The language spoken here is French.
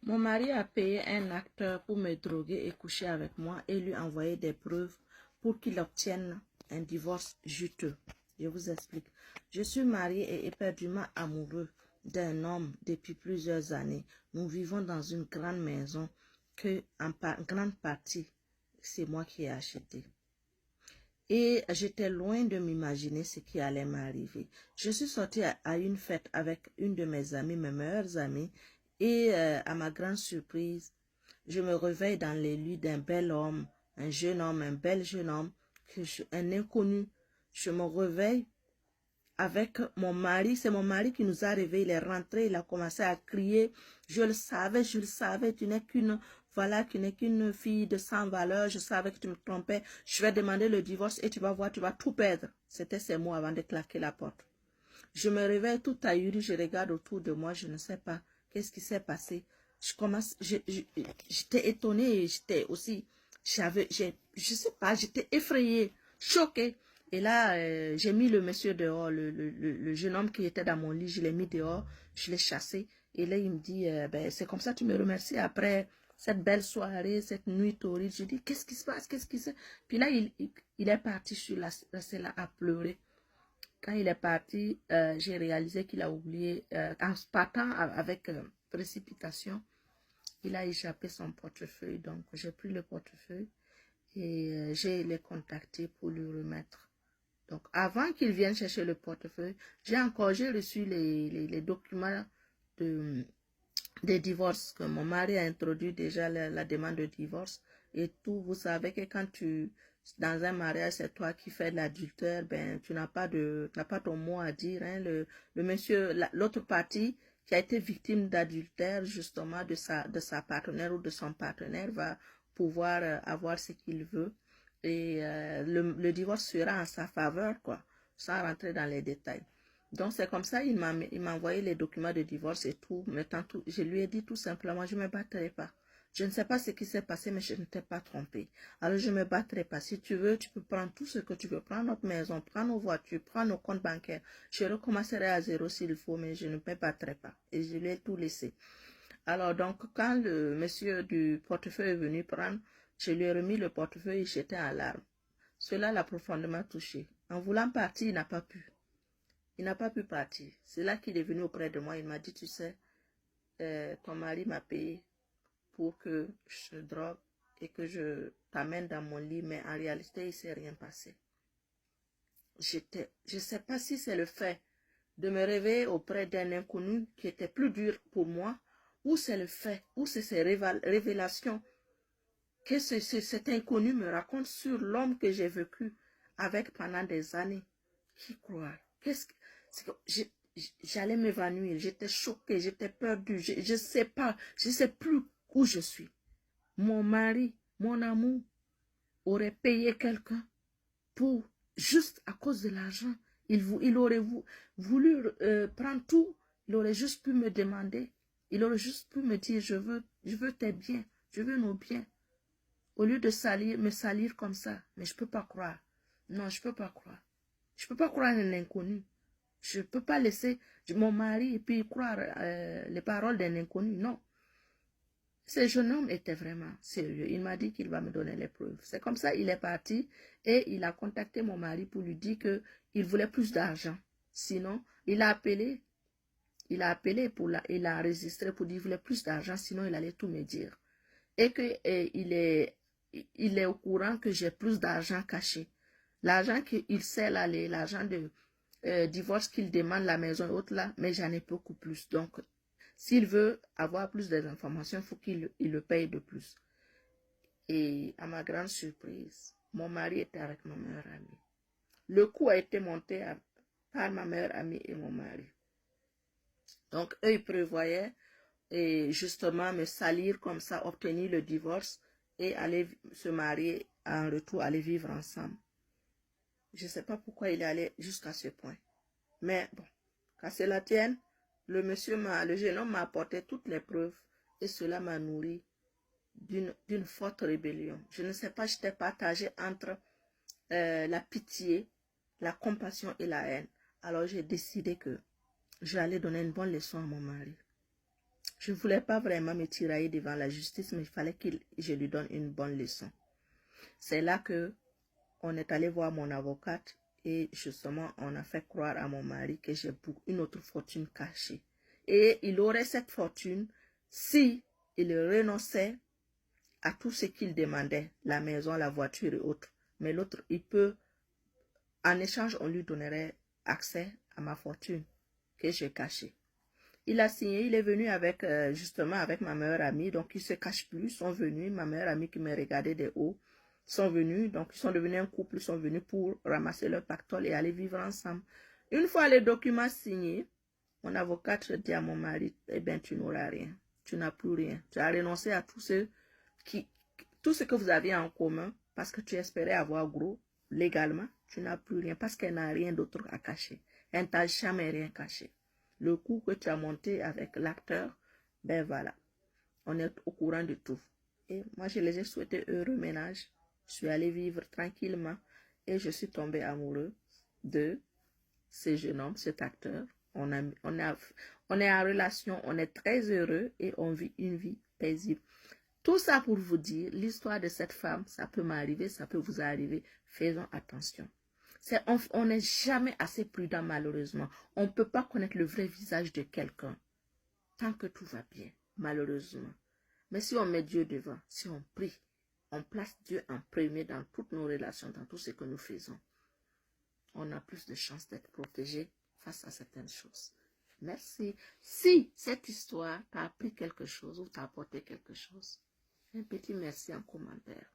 Mon mari a payé un acteur pour me droguer et coucher avec moi et lui envoyer des preuves pour qu'il obtienne un divorce juteux. Je vous explique. Je suis mariée et éperdument amoureux d'un homme depuis plusieurs années. Nous vivons dans une grande maison que, en grande partie, c'est moi qui ai achetée. Et j'étais loin de m'imaginer ce qui allait m'arriver. Je suis sortie à une fête avec une de mes amies, mes meilleures amies, et à ma grande surprise, je me réveille dans les lits d'un bel homme, un bel jeune homme, un inconnu. Je me réveille avec mon mari, c'est mon mari qui nous a réveillés, il est rentré, il a commencé à crier, je le savais, tu n'es qu'une, voilà, tu n'es qu'une fille de sans valeur, je savais que tu me trompais, je vais demander le divorce et tu vas voir, tu vas tout perdre. C'était ces mots avant de claquer la porte. Je me réveille tout ahuri, je regarde autour de moi, je ne sais pas qu'est-ce qui s'est passé. J'étais étonnée et j'étais aussi, je sais pas, j'étais effrayée, choquée. Et là, j'ai mis le monsieur dehors, le jeune homme qui était dans mon lit, je l'ai mis dehors, je l'ai chassé. Et là, il me dit, ben, c'est comme ça, tu me remercies après cette belle soirée, cette nuit torride. Je dis, qu'est-ce qui se passe, qu'est-ce qui se passe? Puis là, il est parti sur la scène à pleurer. Quand il est parti, j'ai réalisé qu'il a oublié, en partant avec précipitation, il a échappé son portefeuille. Donc, j'ai pris le portefeuille et j'ai les contactés pour lui remettre. Donc, avant qu'il vienne chercher le portefeuille, j'ai reçu les documents des divorces, que mon mari a introduit déjà la demande de divorce et tout. Vous savez que quand dans un mariage, c'est toi qui fais l'adultère, ben, tu n'as pas ton mot à dire, hein. Le monsieur, l'autre partie qui a été victime d'adultère, justement, de sa partenaire ou de son partenaire, va pouvoir avoir ce qu'il veut. Et le divorce sera en sa faveur, quoi, sans rentrer dans les détails. Donc, c'est comme ça, il m'a envoyé les documents de divorce et tout. Je lui ai dit tout simplement, je ne me battrai pas. Je ne sais pas ce qui s'est passé, mais je ne t'ai pas trompé. Alors, je ne me battrai pas. Si tu veux, tu peux prendre tout ce que tu veux. Prends notre maison, prends nos voitures, prends nos comptes bancaires. Je recommencerai à zéro s'il faut, mais je ne me battrai pas. Et je lui ai tout laissé. Alors, donc, quand le monsieur du portefeuille est venu prendre, je lui ai remis le portefeuille et j'étais en larmes. Cela l'a profondément touché. En voulant partir, il n'a pas pu. Il n'a pas pu partir. C'est là qu'il est venu auprès de moi. Il m'a dit, tu sais, ton mari m'a payé pour que je drogue et que je t'amène dans mon lit, mais en réalité, il ne s'est rien passé. Je ne sais pas si c'est le fait de me réveiller auprès d'un inconnu qui était plus dur pour moi, ou c'est le fait, ou c'est ces révélations que cet inconnu me raconte sur l'homme que j'ai vécu avec pendant des années. Qui croire? J'allais m'évanouir, j'étais choquée, j'étais perdue, je sais pas, je sais plus où je suis. Mon mari, mon amour, aurait payé quelqu'un pour, juste à cause de l'argent. Il aurait voulu prendre tout, il aurait juste pu me demander, il aurait juste pu me dire, je veux tes biens, je veux nos biens. Au lieu de me salir comme ça, mais je peux pas croire. Non, je peux pas croire. Je peux pas croire un inconnu. Je peux pas laisser mon mari et puis croire les paroles d'un inconnu. Non. Ce jeune homme était vraiment sérieux. Il m'a dit qu'il va me donner les preuves. C'est comme ça, il est parti et il a contacté mon mari pour lui dire qu'il voulait plus d'argent. Sinon, il a appelé il a enregistré pour dire qu'il voulait plus d'argent, sinon il allait tout me dire. Et qu'il il est au courant que j'ai plus d'argent caché. L'argent qu'il sait là, l'argent de divorce qu'il demande, la maison et autres là, mais j'en ai beaucoup plus. Donc, s'il veut avoir plus d'informations, il faut qu'il le paye de plus. Et à ma grande surprise, mon mari était avec ma meilleure amie. Le coup a été monté par ma meilleure amie et mon mari. Donc, eux, ils prévoyaient et justement me salir comme ça, obtenir le divorce et aller se marier en retour, aller vivre ensemble. Je ne sais pas pourquoi il est allé jusqu'à ce point. Mais bon, qu'à cela tienne, le jeune homme m'a apporté toutes les preuves et cela m'a nourri d'une forte rébellion. Je ne sais pas, j'étais partagée entre la pitié, la compassion et la haine. Alors j'ai décidé que j'allais donner une bonne leçon à mon mari. Je ne voulais pas vraiment me tirailler devant la justice, mais il fallait que je lui donne une bonne leçon. C'est là que on est allé voir mon avocate et justement, on a fait croire à mon mari que j'ai une autre fortune cachée. Et il aurait cette fortune si il renonçait à tout ce qu'il demandait, la maison, la voiture et autres. Mais l'autre, il peut, en échange, on lui donnerait accès à ma fortune que j'ai cachée. Il a signé, il est venu avec, justement, avec ma meilleure amie, donc ils se cachent plus, ils sont venus, ma meilleure amie qui me regardait de haut, sont venus, donc ils sont devenus un couple, ils sont venus pour ramasser leur pactole et aller vivre ensemble. Une fois les documents signés, mon avocate dit à mon mari, eh bien, tu n'auras rien, tu n'as plus rien, tu as renoncé à tout ce que vous aviez en commun, parce que tu espérais avoir gros, légalement, tu n'as plus rien, parce qu'elle n'a rien d'autre à cacher, elle ne t'a jamais rien caché. Le coup que tu as monté avec l'acteur, ben voilà, on est au courant de tout. Et moi, je les ai souhaité heureux ménage. Je suis allée vivre tranquillement et je suis tombée amoureux de ce jeune homme, cet acteur. On est en relation, on est très heureux et on vit une vie paisible. Tout ça pour vous dire, l'histoire de cette femme, ça peut m'arriver, ça peut vous arriver. Faisons attention. On n'est jamais assez prudent malheureusement. On ne peut pas connaître le vrai visage de quelqu'un tant que tout va bien, malheureusement. Mais si on met Dieu devant, si on prie, on place Dieu en premier dans toutes nos relations, dans tout ce que nous faisons, on a plus de chances d'être protégé face à certaines choses. Merci. Si cette histoire t'a appris quelque chose ou t'a apporté quelque chose, un petit merci en commentaire.